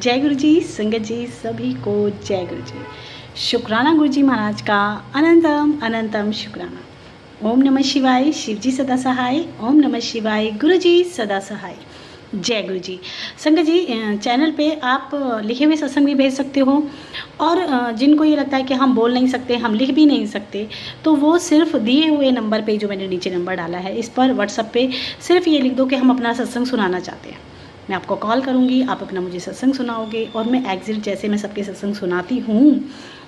जय गुरु जी, संगत जी, सभी को जय गुरु जी। शुक्राना गुरु जी महाराज का अनंतम अनंतम शुक्राना। ओम नमः शिवाय, शिव जी सदा सहाय। ओम नमः शिवाय, गुरु जी सदा सहाय। जय गुरु जी। संगत जी, चैनल पे आप लिखे हुए सत्संग भी भेज सकते हो, और जिनको ये लगता है कि हम बोल नहीं सकते, हम लिख भी नहीं सकते, तो वो सिर्फ दिए हुए नंबर पे, जो मैंने नीचे नंबर डाला है, इस पर व्हाट्सएप पे सिर्फ ये लिख दो कि हम अपना सत्संग सुनाना चाहते हैं। मैं आपको कॉल करूँगी, आप अपना मुझे सत्संग सुनाओगे, और मैं एग्जिट जैसे मैं सबके सत्संग सुनाती हूँ,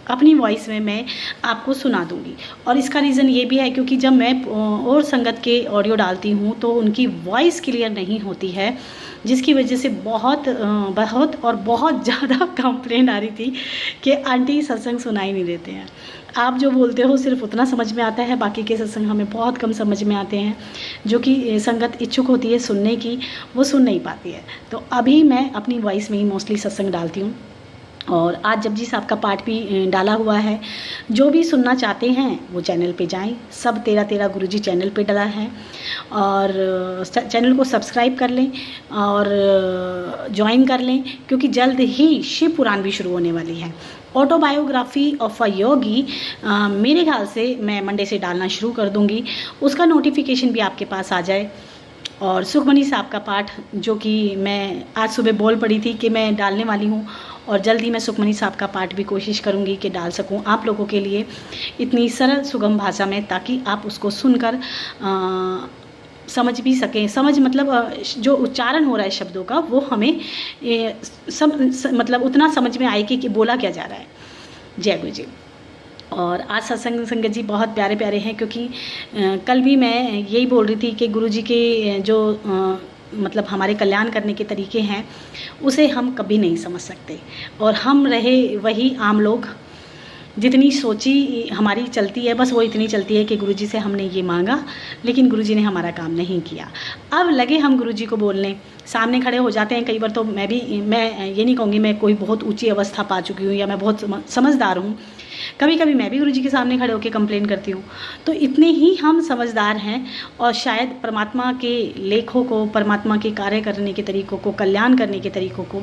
अपनी वॉइस में मैं आपको सुना दूँगी। और इसका रीज़न ये भी है क्योंकि जब मैं और संगत के ऑडियो डालती हूँ तो उनकी वॉइस क्लियर नहीं होती है, जिसकी वजह से बहुत और बहुत ज़्यादा कंप्लेंट आ रही थी कि आंटी सत्संग सुनाई नहीं देते हैं। आप जो बोलते हो सिर्फ उतना समझ में आता है, बाकी के सत्संग हमें बहुत कम समझ में आते हैं। जो कि संगत इच्छुक होती है सुनने की, वो सुन नहीं पाती है। तो अभी मैं अपनी वॉइस में ही मोस्टली सत्संग डालती हूँ, और आज जपजी साहब का पाठ भी डाला हुआ है। जो भी सुनना चाहते हैं वो चैनल पे जाएं। सब तेरा तेरा गुरुजी चैनल पे डला है, और चैनल को सब्सक्राइब कर लें और ज्वाइन कर लें, क्योंकि जल्द ही शिव पुराण भी शुरू होने वाली है। ऑटोबायोग्राफी ऑफ अ योगी मेरे ख्याल से मैं मंडे से डालना शुरू कर दूंगी, उसका नोटिफिकेशन भी आपके पास आ जाए। और सुखमनी साहब का पाठ, जो कि मैं आज सुबह बोल पड़ी थी कि मैं डालने वाली हूँ, और जल्द ही मैं सुखमनी साहब का पाठ भी कोशिश करूँगी कि डाल सकूँ आप लोगों के लिए इतनी सरल सुगम भाषा में, ताकि आप उसको सुनकर समझ भी सकें। समझ मतलब जो उच्चारण हो रहा है शब्दों का, वो हमें मतलब उतना समझ में आए कि बोला क्या जा रहा है। जय गुरु जी। और आज सत्संग संगत जी बहुत प्यारे प्यारे हैं, क्योंकि कल भी मैं यही बोल रही थी कि गुरु जी के जो मतलब हमारे कल्याण करने के तरीके हैं, उसे हम कभी नहीं समझ सकते। और हम रहे वही आम लोग, जितनी सोची हमारी चलती है, बस वो इतनी चलती है कि गुरुजी से हमने ये मांगा, लेकिन गुरुजी ने हमारा काम नहीं किया। अब लगे हम गुरुजी को बोलने, सामने खड़े हो जाते हैं। कई बार तो मैं ये नहीं कहूँगी मैं कोई बहुत ऊंची अवस्था पा चुकी हूँ या मैं बहुत समझदार हूँ। कभी कभी मैं भी गुरुजी के सामने खड़े होकर कंप्लेन करती हूँ। तो इतने ही हम समझदार हैं, और शायद परमात्मा के लेखों को, परमात्मा के कार्य करने के तरीक़ों को, कल्याण करने के तरीक़ों को,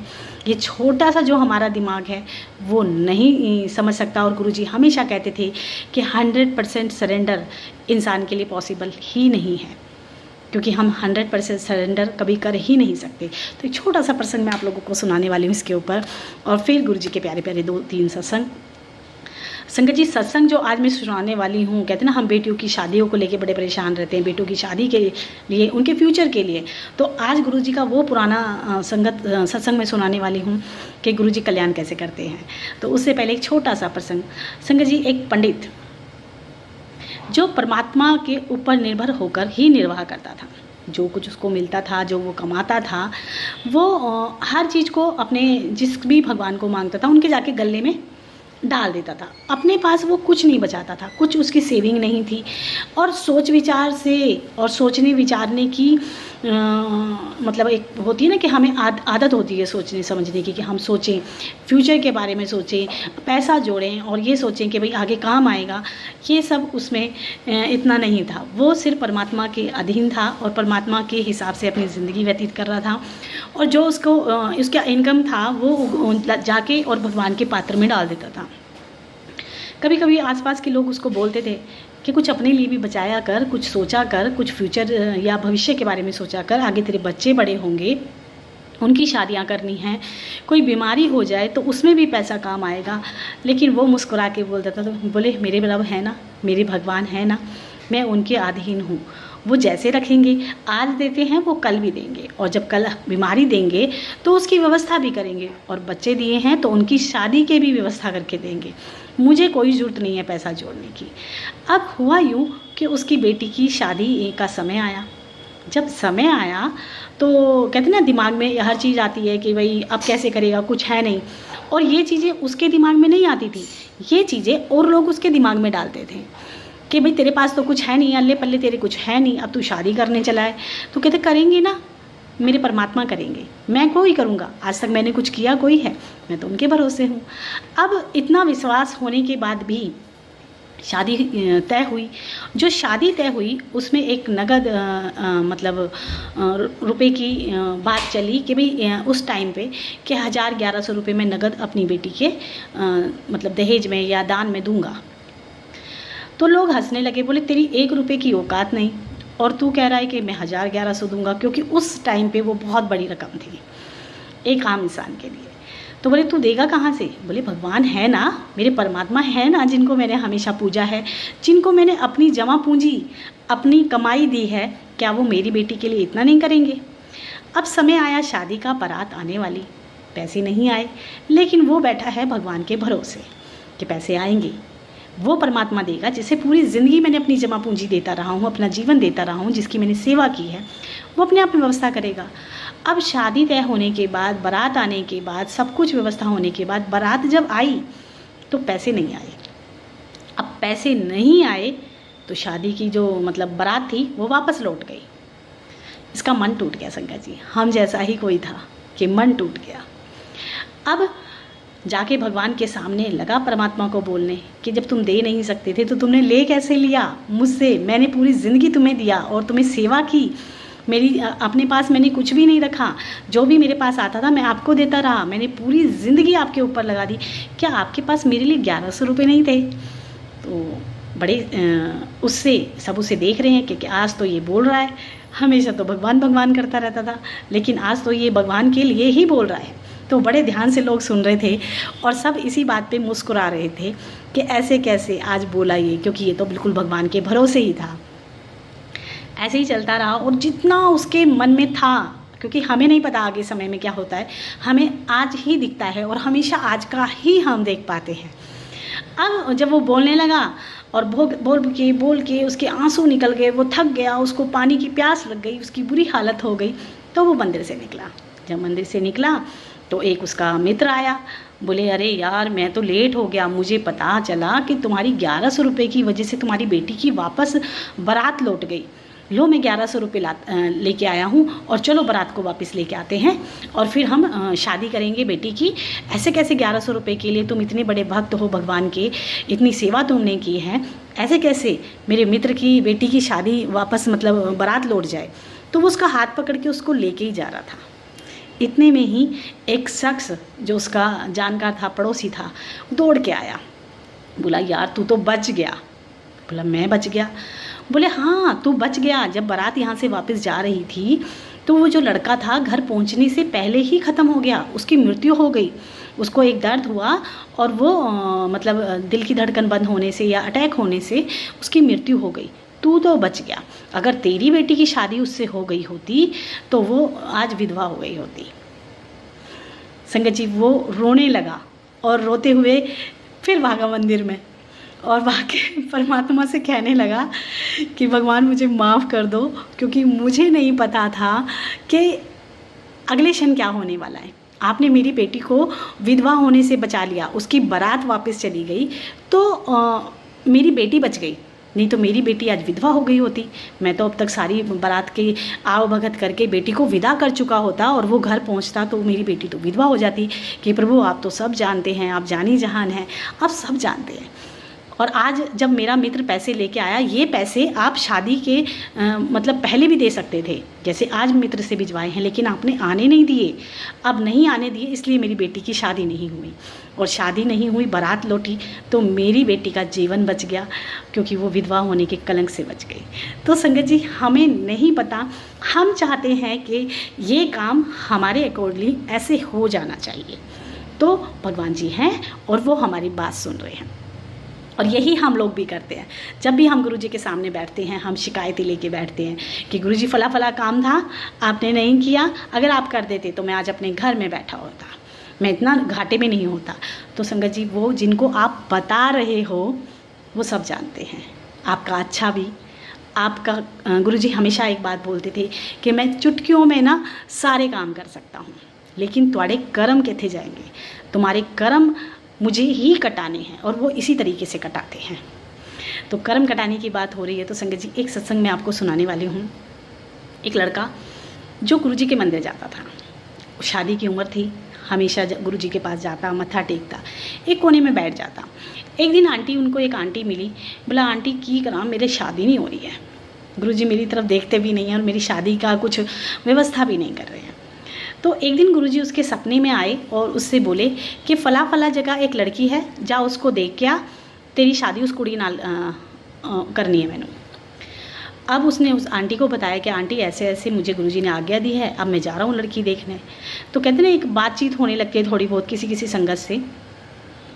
ये छोटा सा जो हमारा दिमाग है वो नहीं समझ सकता। और गुरुजी हमेशा कहते थे कि 100% सरेंडर इंसान के लिए पॉसिबल ही नहीं है, क्योंकि हम 100% सरेंडर कभी कर ही नहीं सकते। तो एक छोटा सा प्रसंग मैं आप लोगों को सुनाने वाली हूँ इसके ऊपर, और फिर गुरुजी के प्यारे प्यारे 2-3 सत्संग। संगत जी, सत्संग जो आज मैं सुनाने वाली हूँ, कहते हैं ना हम बेटियों की शादियों को लेके बड़े परेशान रहते हैं, बेटियों की शादी के लिए, उनके फ्यूचर के लिए। तो आज गुरुजी का वो पुराना सत्संग मैं सुनाने वाली हूँ कि गुरुजी कल्याण कैसे करते हैं। तो उससे पहले एक छोटा सा प्रसंग। संगत जी, एक पंडित जो परमात्मा के ऊपर निर्भर होकर ही निर्वाह करता था, जो कुछ उसको मिलता था, जो वो कमाता था, वो हर चीज़ को अपने जिस भी भगवान को मांगता था उनके जाके गले में डाल देता था। अपने पास वो कुछ नहीं बचाता था, कुछ उसकी सेविंग नहीं थी। और सोच विचार से और सोचने विचारने की मतलब एक होती है ना कि हमें आदत होती है सोचने समझने की, कि हम सोचें, फ्यूचर के बारे में सोचें, पैसा जोड़ें और ये सोचें कि भाई आगे काम आएगा। ये सब उसमें इतना नहीं था। वो सिर्फ परमात्मा के अधीन था और परमात्मा के हिसाब से अपनी ज़िंदगी व्यतीत कर रहा था। और जो उसको उसका इनकम था वो जाके और भगवान के पात्र में डाल देता था। कभी कभी आसपास के लोग उसको बोलते थे कि कुछ अपने लिए भी बचाया कर, कुछ सोचा कर, कुछ फ्यूचर या भविष्य के बारे में सोचा कर, आगे तेरे बच्चे बड़े होंगे, उनकी शादियां करनी हैं, कोई बीमारी हो जाए तो उसमें भी पैसा काम आएगा। लेकिन वो मुस्कुरा के बोल देता था, बोले मेरे रब है ना, मेरे भगवान है ना, मैं उनके अधीन हूँ। वो जैसे रखेंगे, आज देते हैं वो कल भी देंगे, और जब कल बीमारी देंगे तो उसकी व्यवस्था भी करेंगे, और बच्चे दिए हैं तो उनकी शादी के भी व्यवस्था करके देंगे। मुझे कोई ज़रूरत नहीं है पैसा जोड़ने की। अब हुआ यूँ कि उसकी बेटी की शादी का समय आया। जब समय आया तो कहते ना दिमाग में हर चीज़ आती है कि भाई अब कैसे करेगा, कुछ है नहीं। और ये चीज़ें उसके दिमाग में नहीं आती थी, ये चीज़ें और लोग उसके दिमाग में डालते थे कि भाई तेरे पास तो कुछ है नहीं, अल्ले पल्ले तेरे कुछ है नहीं, अब तू शादी करने चला है। तो कहते करेंगे ना, मेरे परमात्मा करेंगे, मैं कोई करूँगा, आज तक मैंने कुछ किया कोई है, मैं तो उनके भरोसे हूँ। अब इतना विश्वास होने के बाद भी शादी तय हुई। जो शादी तय हुई उसमें एक नगद मतलब रुपए की बात चली कि भाई उस टाइम पे कि 1100 रुपये में नगद अपनी बेटी के मतलब दहेज में या दान में दूंगा। तो लोग हंसने लगे, बोले तेरी 1 रुपये की औकात नहीं और तू कह रहा है कि मैं 1100 दूंगा, क्योंकि उस टाइम पे वो बहुत बड़ी रकम थी एक आम इंसान के लिए। तो बोले तू देगा कहाँ से? बोले भगवान है ना, मेरे परमात्मा है ना, जिनको मैंने हमेशा पूजा है, जिनको मैंने अपनी जमा पूंजी अपनी कमाई दी है, क्या वो मेरी बेटी के लिए इतना नहीं करेंगे? अब समय आया शादी का, बारात आने वाली, पैसे नहीं आए, लेकिन वो बैठा है भगवान के भरोसे कि पैसे आएंगे, वो परमात्मा देगा जिसे पूरी ज़िंदगी मैंने अपनी जमा पूंजी देता रहा हूँ, अपना जीवन देता रहा हूँ, जिसकी मैंने सेवा की है, वो अपने आप व्यवस्था करेगा। अब शादी तय होने के बाद, बारात आने के बाद, सब कुछ व्यवस्था होने के बाद बारात जब आई तो पैसे नहीं आए। अब पैसे नहीं आए तो शादी की जो मतलब बारात थी वो वापस लौट गई। इसका मन टूट गया संगत जी, हम जैसा ही कोई था कि मन टूट गया। अब जाके भगवान के सामने लगा परमात्मा को बोलने कि जब तुम दे नहीं सकते थे तो तुमने ले कैसे लिया मुझसे? मैंने पूरी ज़िंदगी तुम्हें दिया और तुम्हें सेवा की, मेरी अपने पास मैंने कुछ भी नहीं रखा, जो भी मेरे पास आता था मैं आपको देता रहा, मैंने पूरी ज़िंदगी आपके ऊपर लगा दी, क्या आपके पास मेरे लिए 1100 रुपये नहीं थे? तो बड़े उससे सब उसे देख रहे हैं कि आज तो ये बोल रहा है, हमेशा तो भगवान भगवान करता रहता था, लेकिन आज तो ये भगवान के लिए ही बोल रहा है। तो बड़े ध्यान से लोग सुन रहे थे और सब इसी बात पे मुस्कुरा रहे थे कि ऐसे कैसे आज बोला ये, क्योंकि ये तो बिल्कुल भगवान के भरोसे ही था। ऐसे ही चलता रहा और जितना उसके मन में था, क्योंकि हमें नहीं पता आगे समय में क्या होता है, हमें आज ही दिखता है और हमेशा आज का ही हम देख पाते हैं। अब जब वो बोलने लगा और बोल के उसके आंसू निकल गए, वो थक गया, उसको पानी की प्यास लग गई, उसकी बुरी हालत हो गई, तो वो मंदिर से निकला। जब मंदिर से निकला तो एक उसका मित्र आया, बोले अरे यार मैं तो लेट हो गया, मुझे पता चला कि तुम्हारी 1100 रुपये की वजह से तुम्हारी बेटी की वापस बारात लौट गई। लो मैं 1100 रुपये लेके आया हूँ और चलो बारात को वापस लेके आते हैं और फिर हम शादी करेंगे बेटी की। ऐसे कैसे 1100 रुपये के लिए? तुम इतने बड़े भक्त हो भगवान के, इतनी सेवा तुमने की है, ऐसे कैसे मेरे मित्र की बेटी की शादी वापस मतलब बारात लौट जाए? तो वो उसका हाथ पकड़ के उसको लेके ही जा रहा था। इतने में ही एक शख्स जो उसका जानकार था, पड़ोसी था, दौड़ के आया, बोला यार तू तो बच गया। बोला मैं बच गया? बोले हाँ तू बच गया। जब बारात यहाँ से वापस जा रही थी तो वो जो लड़का था घर पहुँचने से पहले ही ख़त्म हो गया, उसकी मृत्यु हो गई। उसको एक दर्द हुआ और वो मतलब दिल की धड़कन बंद होने से या अटैक होने से उसकी मृत्यु हो गई। तू तो बच गया, अगर तेरी बेटी की शादी उससे हो गई होती तो वो आज विधवा हो गई होती। संगत जी वो रोने लगा और रोते हुए फिर भागा मंदिर में और भागे परमात्मा से कहने लगा कि भगवान मुझे माफ़ कर दो, क्योंकि मुझे नहीं पता था कि अगले क्षण क्या होने वाला है। आपने मेरी बेटी को विधवा होने से बचा लिया, उसकी बारात वापस चली गई तो मेरी बेटी बच गई, नहीं तो मेरी बेटी आज विधवा हो गई होती। मैं तो अब तक सारी बारात की आव भगत करके बेटी को विदा कर चुका होता और वो घर पहुंचता तो मेरी बेटी तो विधवा हो जाती। कि प्रभु आप तो सब जानते हैं, आप जानी जहान हैं, आप सब जानते हैं। और आज जब मेरा मित्र पैसे लेके आया, ये पैसे आप शादी के मतलब पहले भी दे सकते थे, जैसे आज मित्र से भिजवाए हैं, लेकिन आपने आने नहीं दिए। अब नहीं आने दिए इसलिए मेरी बेटी की शादी नहीं हुई, और शादी नहीं हुई, बारात लौटी तो मेरी बेटी का जीवन बच गया, क्योंकि वो विधवा होने के कलंक से बच गई। तो संगत जी हमें नहीं पता, हम चाहते हैं कि ये काम हमारे अकॉर्डिंगली ऐसे हो जाना चाहिए। तो भगवान जी हैं और वो हमारी बात सुन रहे हैं, और यही हम लोग भी करते हैं। जब भी हम गुरुजी के सामने बैठते हैं हम शिकायतें लेके बैठते हैं कि गुरुजी फला फला काम था आपने नहीं किया, अगर आप कर देते तो मैं आज अपने घर में बैठा होता, मैं इतना घाटे में नहीं होता। तो संगत जी वो जिनको आप बता रहे हो वो सब जानते हैं आपका अच्छा भी। आपका गुरुजी हमेशा एक बात बोलते थे कि मैं चुटकियों में ना सारे काम कर सकता हूँ, लेकिन तुम्हारे कर्म कैसे जाएंगे, तुम्हारे कर्म मुझे ही कटाने हैं, और वो इसी तरीके से कटाते हैं। तो कर्म कटाने की बात हो रही है तो संगत जी एक सत्संग में आपको सुनाने वाली हूँ। एक लड़का जो गुरुजी के मंदिर जाता था, शादी की उम्र थी, हमेशा गुरुजी के पास जाता, मत्था टेकता, एक कोने में बैठ जाता। एक दिन आंटी उनको एक आंटी मिली, बोला आंटी की करा मेरे शादी नहीं हो रही है, गुरुजी मेरी तरफ देखते भी नहीं हैं और मेरी शादी का कुछ व्यवस्था भी नहीं कर रहे हैं। तो एक दिन गुरुजी उसके सपने में आए और उससे बोले कि फ़ला फ़ला जगह एक लड़की है, जा उसको देख के आ, तेरी शादी उस कुड़ी नाल करनी है मैंने। अब उसने उस आंटी को बताया कि आंटी ऐसे ऐसे मुझे गुरुजी ने आज्ञा दी है, अब मैं जा रहा हूँ लड़की देखने। तो कहते ना एक बातचीत होने लगती है थोड़ी बहुत किसी किसी संगत से,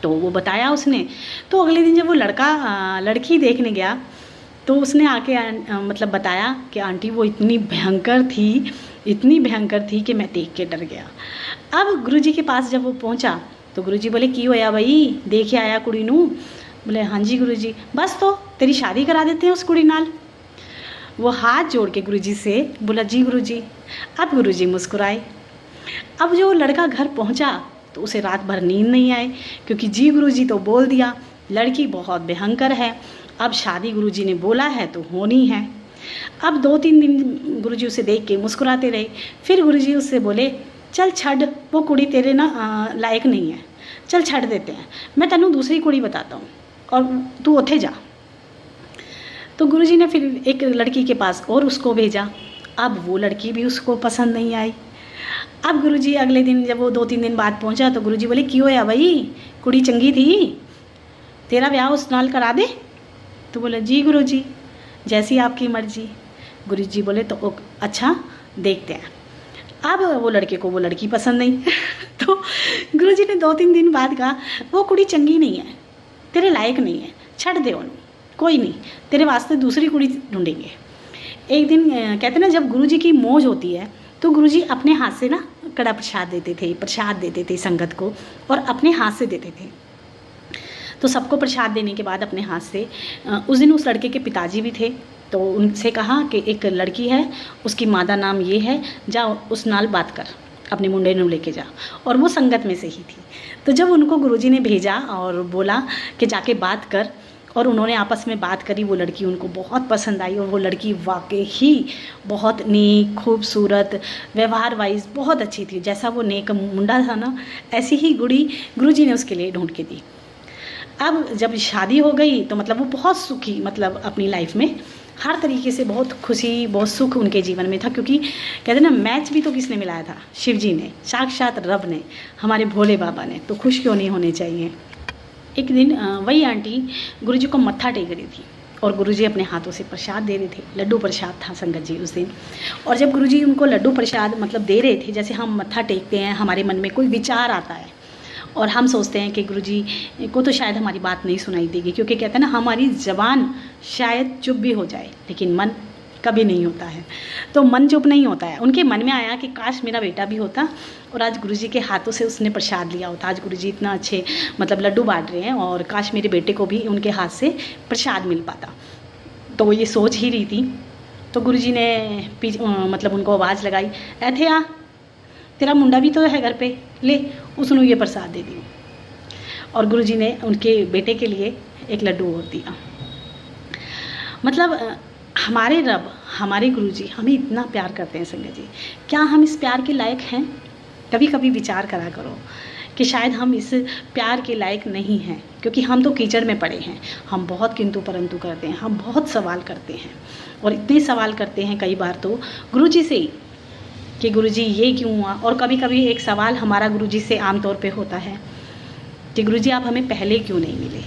तो वो बताया उसने। तो अगले दिन जब वो लड़की देखने गया तो उसने आके मतलब बताया कि आंटी वो इतनी भयंकर थी कि मैं देख के डर गया। अब गुरुजी के पास जब वो पहुंचा तो गुरुजी बोले की होया भाई, देखे आया कुड़ी नू? बोले हाँ जी गुरुजी। बस तो तेरी शादी करा देते हैं उस कुड़ी नाल। वो हाथ जोड़ के गुरुजी से बोला जी गुरुजी। अब गुरुजी मुस्कुराए। अब जो लड़का घर पहुंचा तो उसे रात भर नींद नहीं आए, क्योंकि जी गुरुजी तो बोल दिया लड़की बहुत भयंकर है, अब शादी गुरुजी ने बोला है तो होनी है। अब 2-3 दिन गुरुजी उसे देख के मुस्कुराते रहे। फिर गुरुजी उससे बोले चल छड़, वो कुड़ी तेरे ना लायक नहीं है, चल छड़ देते हैं, मैं तेनू दूसरी कुड़ी बताता हूँ और तू उथे जा। तो गुरुजी ने फिर एक लड़की के पास और उसको भेजा। अब वो लड़की भी उसको पसंद नहीं आई। अब गुरुजी अगले दिन जब वो 2-3 दिन बाद पहुंचा तो गुरुजी बोले क्यों होया भाई, कुड़ी चंगी थी, तेरा ब्याह उस नाल करा दे? तो बोला जी गुरुजी, जैसी आपकी मर्जी। गुरुजी बोले तो अच्छा देखते हैं। अब वो लड़के को वो लड़की पसंद नहीं तो गुरुजी ने 2-3 दिन बाद कहा वो कुड़ी चंगी नहीं है, तेरे लायक नहीं है, छड़ दे उन्हें, कोई नहीं, तेरे वास्ते दूसरी कुड़ी ढूंढेंगे। एक दिन कहते ना जब गुरुजी की मौज होती है तो गुरुजी अपने हाथ से ना कड़ा प्रसाद देते थे संगत को, और अपने हाथ से देते थे। तो सबको प्रसाद देने के बाद अपने हाथ से उस दिन उस लड़के के पिताजी भी थे, तो उनसे कहा कि एक लड़की है, उसकी मादा नाम ये है, जा उस नाल बात कर, अपने मुंडे नू लेके जा। और वो संगत में से ही थी। तो जब उनको गुरुजी ने भेजा और बोला कि जाके बात कर, और उन्होंने आपस में बात करी, वो लड़की उनको बहुत पसंद आई। और वो लड़की वाकई ही बहुत नेक, खूबसूरत, व्यवहार वाइज बहुत अच्छी थी। जैसा वो नेक मुंडा था ना, ऐसी ही गुरुजी ने उसके लिए ढूंढ के दी। अब जब शादी हो गई तो मतलब वो बहुत सुखी, मतलब अपनी लाइफ में हर तरीके से बहुत खुशी, बहुत सुख उनके जीवन में था। क्योंकि कहते ना मैच भी तो किसने मिलाया था? शिव जी ने, साक्षात रब ने, हमारे भोले बाबा ने। तो खुश क्यों नहीं होने चाहिए। एक दिन वही आंटी गुरुजी को मत्था टेक रही थी और गुरुजी अपने हाथों से प्रसाद दे रहे थे। लड्डू प्रसाद था संगत जी उस दिन। और जब गुरुजी उनको लड्डू प्रसाद मतलब दे रहे थे, जैसे हम मत्था टेकते हैं, हमारे मन में कोई विचार आता है और हम सोचते हैं कि गुरुजी को तो शायद हमारी बात नहीं सुनाई देगी, क्योंकि कहते हैं ना हमारी ज़बान शायद चुप भी हो जाए लेकिन मन कभी नहीं होता है। तो मन चुप नहीं होता है। उनके मन में आया कि काश मेरा बेटा भी होता और आज गुरुजी के हाथों से उसने प्रसाद लिया होता। आज गुरुजी इतना अच्छे मतलब लड्डू बांट रहे हैं और काश मेरे बेटे को भी उनके हाथ से प्रसाद मिल पाता। तो वो ये सोच ही रही थी। तो गुरुजी ने मतलब उनको आवाज़ लगाई, ऐथे आ, तेरा मुंडा भी तो है घर पे, ले उसनों ये प्रसाद दे दियो। और गुरुजी ने उनके बेटे के लिए एक लड्डू और दिया। मतलब हमारे रब, हमारे गुरुजी हमें इतना प्यार करते हैं संगत जी। क्या हम इस प्यार के लायक हैं? कभी कभी विचार करा करो कि शायद हम इस प्यार के लायक नहीं हैं, क्योंकि हम तो कीचड़ में पड़े हैं। हम बहुत किंतु परंतु करते हैं, हम बहुत सवाल करते हैं और इतने सवाल करते हैं कई बार तो गुरुजी से ही कि गुरुजी ये क्यों हुआ। और कभी कभी एक सवाल हमारा गुरुजी से आमतौर पे होता है कि गुरुजी आप हमें पहले क्यों नहीं मिले।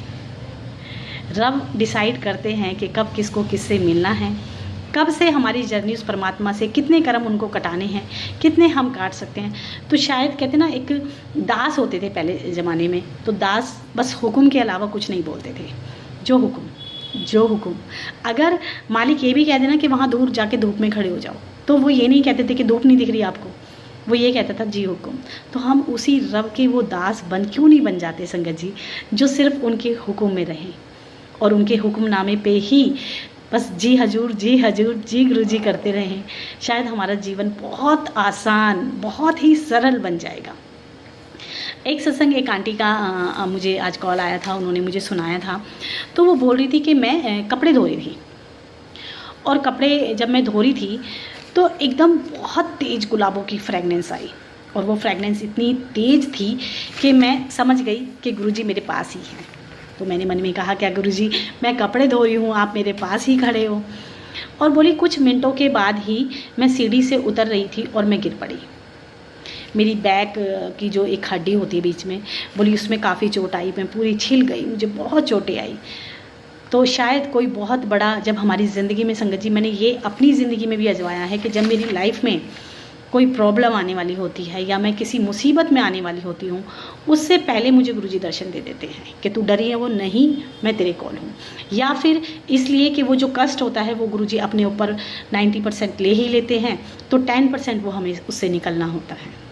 रब डिसाइड करते हैं कि कब किसको किससे मिलना है, कब से हमारी जर्नी उस परमात्मा से, कितने कर्म उनको कटाने हैं, कितने हम काट सकते हैं। तो शायद कहते ना एक दास होते थे पहले ज़माने में, तो दास बस हुक्म के अलावा कुछ नहीं बोलते थे। जो हुक्म अगर मालिक ये भी कह देना कि वहाँ दूर जाके धूप में खड़े हो जाओ, तो वो ये नहीं कहते थे कि धूप नहीं दिख रही आपको, वो ये कहता था जी हुक्म। तो हम उसी रब के वो दास क्यों नहीं बन जाते संगत जी, जो सिर्फ उनके हुक्म में रहें और उनके हुक्मनामे पे ही बस जी हजूर जी गुरुजी करते रहें। शायद हमारा जीवन बहुत आसान, बहुत ही सरल बन जाएगा। एक सत्संग एक आंटी का मुझे आज कॉल आया था, उन्होंने मुझे सुनाया था। तो वो बोल रही थी कि मैं कपड़े धो रही थी और कपड़े जब मैं धो रही थी तो एकदम बहुत तेज़ गुलाबों की फ्रेगनेंस आई और वो फ्रेगनेंस इतनी तेज़ थी कि मैं समझ गई कि गुरुजी मेरे पास ही हैं। तो मैंने मन में कहा क्या गुरुजी, मैं कपड़े धो रही हूँ, आप मेरे पास ही खड़े हो। और बोली कुछ मिनटों के बाद ही मैं सीढ़ी से उतर रही थी और मैं गिर पड़ी। मेरी बैक की जो एक हड्डी होती है बीच में, बोली उसमें काफ़ी चोट आई, मैं पूरी छिल गई, मुझे बहुत चोटें आई। तो शायद कोई बहुत बड़ा जब हमारी ज़िंदगी में, संगत जी मैंने ये अपनी ज़िंदगी में भी आजमाया है कि जब मेरी लाइफ में कोई प्रॉब्लम आने वाली होती है या मैं किसी मुसीबत में आने वाली होती हूँ, उससे पहले मुझे गुरुजी दर्शन दे देते हैं कि तू डरी है वो नहीं, मैं तेरे कॉल हूँ। या फिर इसलिए कि वो जो कष्ट होता है वो गुरुजी अपने ऊपर 90% ले ही लेते हैं, तो 10% वो हमें उससे निकलना होता है।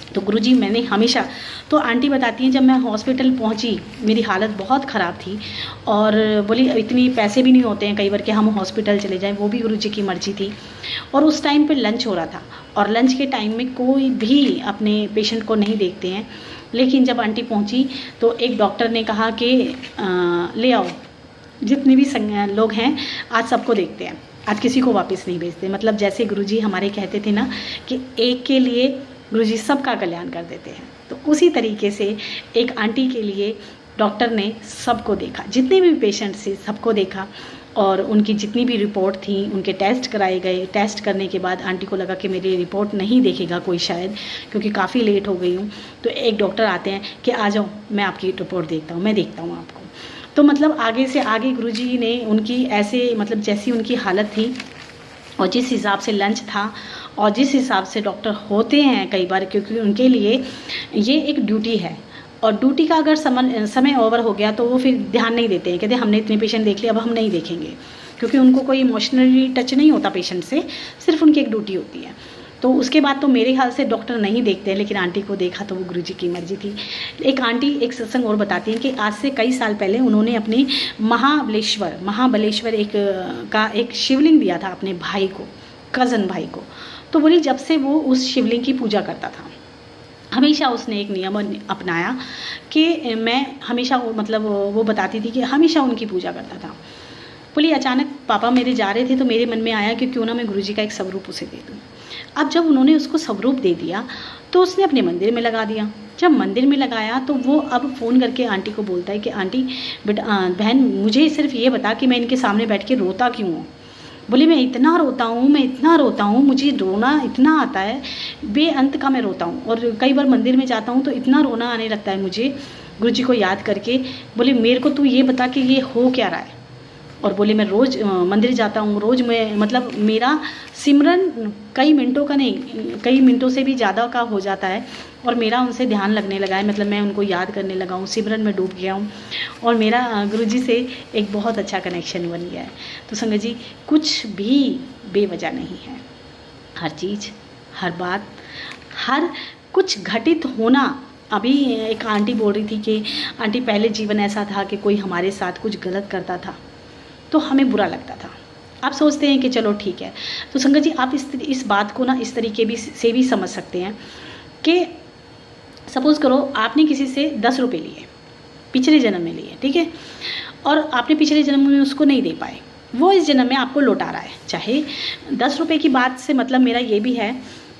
तो गुरुजी मैंने हमेशा, तो आंटी बताती हैं जब मैं हॉस्पिटल पहुंची मेरी हालत बहुत ख़राब थी और बोली इतनी पैसे भी नहीं होते हैं कई बार कि हम हॉस्पिटल चले जाएं, वो भी गुरुजी की मर्ज़ी थी। और उस टाइम पे लंच हो रहा था और लंच के टाइम में कोई भी अपने पेशेंट को नहीं देखते हैं, लेकिन जब आंटी पहुंची तो एक डॉक्टर ने कहा कि ले आओ जितने भी लोग हैं आज सबको देखते हैं, आज किसी को वापस नहीं भेजते। मतलब जैसे गुरुजी हमारे कहते थे ना कि एक के लिए गुरुजी सबका कल्याण कर देते हैं, तो उसी तरीके से एक आंटी के लिए डॉक्टर ने सबको देखा, जितने भी पेशेंट से सबको देखा और उनकी जितनी भी रिपोर्ट थी उनके टेस्ट कराए गए। टेस्ट करने के बाद आंटी को लगा कि मेरी रिपोर्ट नहीं देखेगा कोई शायद, क्योंकि काफ़ी लेट हो गई हूँ। तो एक डॉक्टर आते हैं कि आ जाओ मैं आपकी रिपोर्ट देखता हूँ, मैं देखता हूँ आपको। तो मतलब आगे से आगे गुरुजी ने उनकी ऐसे, मतलब जैसी उनकी हालत थी और जिस हिसाब से लंच था और जिस हिसाब से डॉक्टर होते हैं कई बार, क्योंकि उनके लिए ये एक ड्यूटी है और ड्यूटी का अगर समय ओवर हो गया तो वो फिर ध्यान नहीं देते हैं, कहते हमने इतने पेशेंट देख लिए अब हम नहीं देखेंगे, क्योंकि उनको कोई इमोशनली टच नहीं होता पेशेंट से, सिर्फ उनकी एक ड्यूटी होती है। तो उसके बाद तो मेरे ख्याल से डॉक्टर नहीं देखते हैं, लेकिन आंटी को देखा तो वो गुरुजी की मर्जी थी। एक आंटी एक सत्संग और बताती हैं कि आज से कई साल पहले उन्होंने अपने महाबलेश्वर एक शिवलिंग दिया था अपने भाई को, कज़न भाई को। तो बोली जब से वो उस शिवलिंग की पूजा करता था, हमेशा उसने एक नियम अपनाया कि मैं हमेशा मतलब वो बताती थी कि हमेशा उनकी पूजा करता था। बोली अचानक पापा मेरे जा रहे थे तो मेरे मन में आया कि क्यों ना मैं गुरुजी का एक स्वरूप उसे दे दूँ। अब जब उन्होंने उसको स्वरूप दे दिया तो उसने अपने मंदिर में लगा दिया। जब मंदिर में लगाया तो वो अब फ़ोन करके आंटी को बोलता है कि आंटी बेटा बहन मुझे सिर्फ ये बता कि मैं इनके सामने बैठ के रोता क्यों हूँ। बोली मैं इतना रोता हूँ, मुझे रोना इतना आता है, बेअंत का मैं रोता हूँ और कई बार मंदिर में जाता हूँ तो इतना रोना आने लगता है मुझे गुरुजी को याद करके। बोले मेरे को तू ये बता कि ये हो क्या रहा है। और बोले मैं रोज़ मंदिर जाता हूँ, रोज़ मैं मतलब मेरा सिमरन कई मिनटों का नहीं, कई मिनटों से भी ज़्यादा का हो जाता है और मेरा उनसे ध्यान लगने लगा है, मतलब मैं उनको याद करने लगा हूँ, सिमरन में डूब गया हूँ और मेरा गुरुजी से एक बहुत अच्छा कनेक्शन बन गया है। तो संगत जी कुछ भी बेवजह नहीं है, हर चीज़, हर बात, हर कुछ घटित होना। अभी एक आंटी बोल रही थी कि आंटी पहले जीवन ऐसा था कि कोई हमारे साथ कुछ गलत करता था तो हमें बुरा लगता था, आप सोचते हैं कि चलो ठीक है। तो संगत जी आप इस बात को ना इस तरीके से भी समझ सकते हैं कि सपोज़ करो आपने किसी से 10 रुपये लिए, पिछले जन्म में लिए, ठीक है, और आपने पिछले जन्म में उसको नहीं दे पाए, वो इस जन्म में आपको लौटा रहा है। चाहे 10 रुपये की बात से मतलब मेरा ये भी है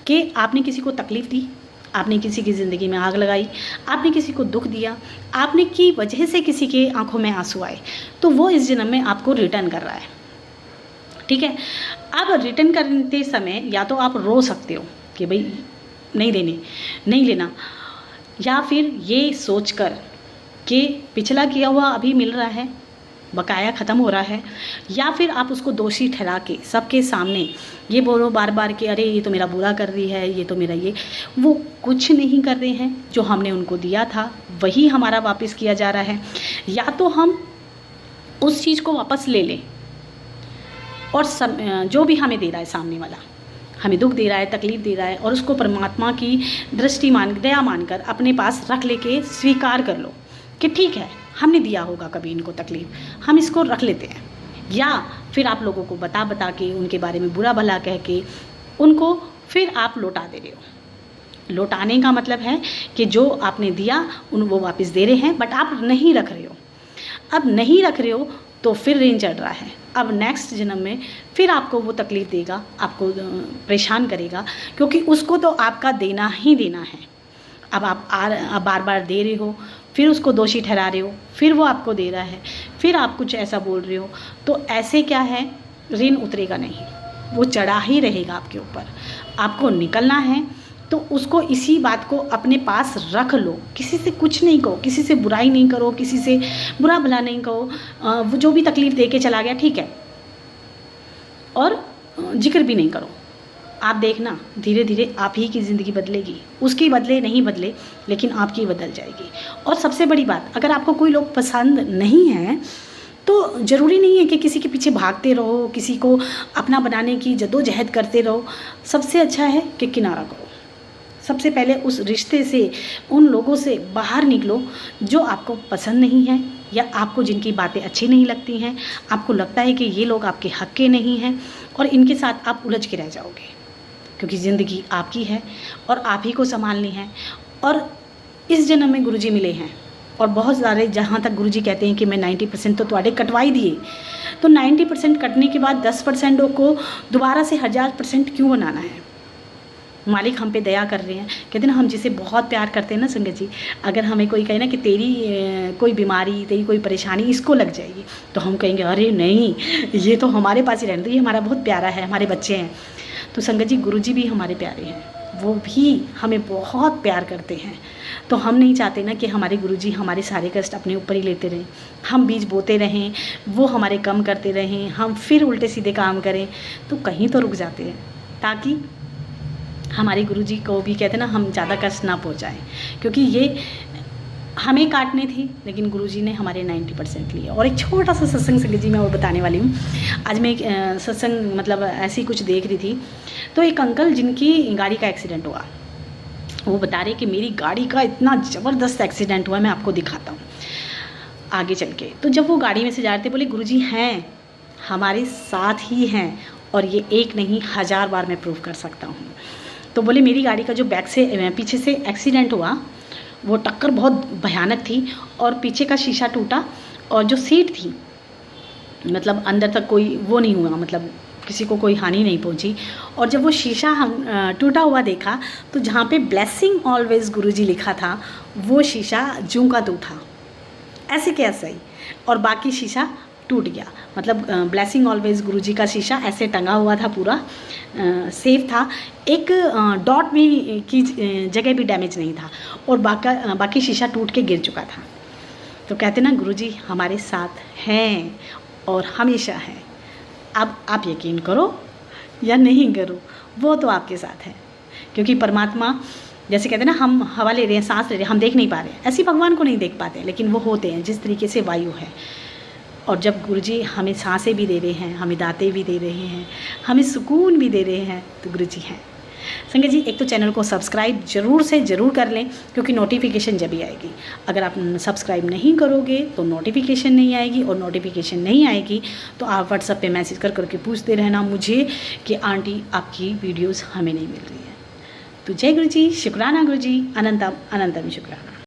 कि आपने किसी को तकलीफ़ दी, आपने किसी की ज़िंदगी में आग लगाई, आपने किसी को दुख दिया, आपने की वजह से किसी के आंखों में आंसू आए, तो वो इस जन्म में आपको रिटर्न कर रहा है, ठीक है। अब रिटर्न करते समय या तो आप रो सकते हो कि भाई नहीं देने, नहीं लेना, या फिर ये सोचकर कि पिछला किया हुआ अभी मिल रहा है, बकाया ख़त्म हो रहा है, या फिर आप उसको दोषी ठहरा के सबके सामने ये बोलो बार बार कि अरे ये तो मेरा बुरा कर रही है, ये तो मेरा ये, वो कुछ नहीं कर रहे हैं। जो हमने उनको दिया था वही हमारा वापस किया जा रहा है। या तो हम उस चीज़ को वापस ले लें और जो भी हमें दे रहा है सामने वाला, हमें दुख दे रहा है, तकलीफ़ दे रहा है, और उसको परमात्मा की दृष्टि दया मानकर अपने पास रख लेके स्वीकार कर लो कि ठीक है हमने दिया होगा कभी इनको तकलीफ़, हम इसको रख लेते हैं। या फिर आप लोगों को बता के उनके बारे में बुरा भला कह के उनको फिर आप लौटा दे रहे हो। लौटाने का मतलब है कि जो आपने दिया वो वापस दे रहे हैं, बट आप नहीं रख रहे हो। अब नहीं रख रहे हो तो फिर रेन चढ़ रहा है, अब नेक्स्ट जन्म में फिर आपको वो तकलीफ़ देगा, आपको परेशान करेगा, क्योंकि उसको तो आपका देना ही देना है। अब आप बार बार दे रहे हो, फिर उसको दोषी ठहरा रहे हो, फिर वो आपको दे रहा है, फिर आप कुछ ऐसा बोल रहे हो, तो ऐसे क्या है, ऋण उतरेगा नहीं, वो चढ़ा ही रहेगा आपके ऊपर। आपको निकलना है तो उसको, इसी बात को अपने पास रख लो, किसी से कुछ नहीं कहो, किसी से बुराई नहीं करो, किसी से बुरा भला नहीं कहो। वो जो भी तकलीफ़ दे के चला गया ठीक है, और जिक्र भी नहीं करो। आप देखना धीरे धीरे आप ही की ज़िंदगी बदलेगी, उसकी बदले नहीं बदले लेकिन आपकी बदल जाएगी। और सबसे बड़ी बात, अगर आपको कोई लोग पसंद नहीं है तो ज़रूरी नहीं है कि किसी के पीछे भागते रहो, किसी को अपना बनाने की जद्दोजहद करते रहो। सबसे अच्छा है कि किनारा करो। सबसे पहले उस रिश्ते से, उन लोगों से बाहर निकलो जो आपको पसंद नहीं है, या आपको जिनकी बातें अच्छी नहीं लगती हैं, आपको लगता है कि ये लोग आपके हक के नहीं हैं, और इनके साथ आप उलझ के रह जाओगे। क्योंकि ज़िंदगी आपकी है और आप ही को संभालनी है। और इस जन्म में गुरुजी मिले हैं, और बहुत सारे, जहाँ तक गुरुजी कहते हैं कि मैं 90% तो तुहाडे कटवाई दिए, तो 90% कटने के बाद 10% को दोबारा से 1000% क्यों बनाना है? मालिक हम पे दया कर रहे हैं। कहते ना, हम जिसे बहुत प्यार करते हैं ना संगत जी, अगर हमें कोई कहे ना कि तेरी कोई बीमारी, तेरी कोई परेशानी इसको लग जाएगी, तो हम कहेंगे अरे नहीं, ये तो हमारे पास ही रहने दो, ये हमारा बहुत प्यारा है, हमारे बच्चे हैं। तो संगत जी, गुरुजी भी हमारे प्यारे हैं, वो भी हमें बहुत प्यार करते हैं। तो हम नहीं चाहते ना कि हमारे गुरुजी हमारे सारे कष्ट अपने ऊपर ही लेते रहें, हम बीज बोते रहें, वो हमारे कम करते रहें, हम फिर उल्टे सीधे काम करें, तो कहीं तो रुक जाते हैं, ताकि हमारे गुरुजी को भी, कहते ना, हम ज़्यादा कष्ट ना पहुँचाएं। क्योंकि ये हमें काटने थी, लेकिन गुरुजी ने हमारे 90% लिए। और एक छोटा सा सत्संग संगत जी मैं और बताने वाली हूँ। आज मैं एक सत्संग, मतलब ऐसी कुछ देख रही थी, तो एक अंकल जिनकी गाड़ी का एक्सीडेंट हुआ, वो बता रहे कि मेरी गाड़ी का इतना ज़बरदस्त एक्सीडेंट हुआ, मैं आपको दिखाता हूँ आगे चल के। तो जब वो गाड़ी में से जा रहे थे, बोले गुरुजी हैं, हमारे साथ ही हैं, और ये एक नहीं 1000 बार मैं प्रूव कर सकता हूँ। तो बोले मेरी गाड़ी का जो पीछे से एक्सीडेंट हुआ, वो टक्कर बहुत भयानक थी, और पीछे का शीशा टूटा, और जो सीट थी, मतलब अंदर तक कोई वो नहीं हुआ, मतलब किसी को कोई हानि नहीं पहुंची। और जब वो शीशा हम टूटा हुआ देखा, तो जहाँ पे ब्लेसिंग ऑलवेज गुरुजी लिखा था, वो शीशा जूं का तू था, ऐसे कैसे ही, और बाकी शीशा टूट गया। मतलब ब्लेसिंग ऑलवेज गुरुजी का शीशा ऐसे टंगा हुआ था, पूरा सेफ था, एक डॉट भी की जगह भी डैमेज नहीं था, और बाकी शीशा टूट के गिर चुका था। तो कहते ना, गुरुजी हमारे साथ हैं और हमेशा हैं। अब आप यकीन करो या नहीं करो, वो तो आपके साथ है। क्योंकि परमात्मा, जैसे कहते हैं ना, हम हवा ले रहे हैं, सांस ले रहे हैं, हम देख नहीं पा रहे हैं, ऐसे भगवान को नहीं देख पाते, लेकिन वो होते हैं जिस तरीके से वायु है। और जब गुरुजी हमें सांसें भी दे रहे हैं, हमें दातें भी दे रहे हैं, हमें सुकून भी दे रहे हैं, तो गुरुजी हैं। संगत जी, एक तो चैनल को सब्सक्राइब ज़रूर से ज़रूर कर लें, क्योंकि नोटिफिकेशन जब ही आएगी। अगर आप सब्सक्राइब नहीं करोगे तो नोटिफिकेशन नहीं आएगी, और नोटिफिकेशन नहीं आएगी तो आप व्हाट्सएप पे मैसेज करके पूछते रहना मुझे कि आंटी आपकी वीडियोस हमें नहीं मिल रही है। तो जय गुरुजी, शुक्राना गुरुजी, अनंतम अनंतम शुक्राना।